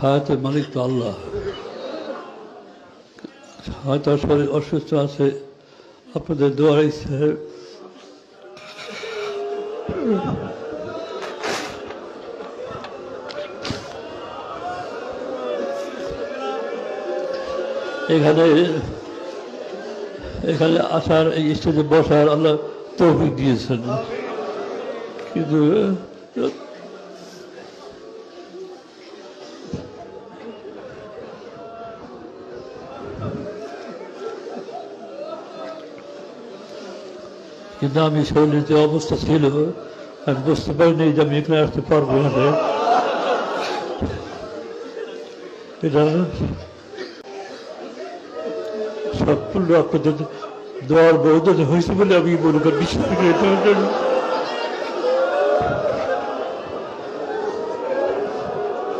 হায়াতের মালিক তো আল্লাহ। হয়তো শরীর অসুস্থ আছে, আপনাদের দোয়ার ইচ্ছে এখানে এখানে আসার, এই স্টেজে বসার আল্লাহ তৌফিক দিয়েছেন, কিন্তু আমি শরীরের যে অবস্থা ছিল আমি বুঝতে পারিনি যে আমি এখানে আসতে পারবো না। এটা সম্পূর্ণ আপনাদের দোয়ার বৌদ্ধ হয়েছে বলে আমি মনে করি বিশ্বাস করি।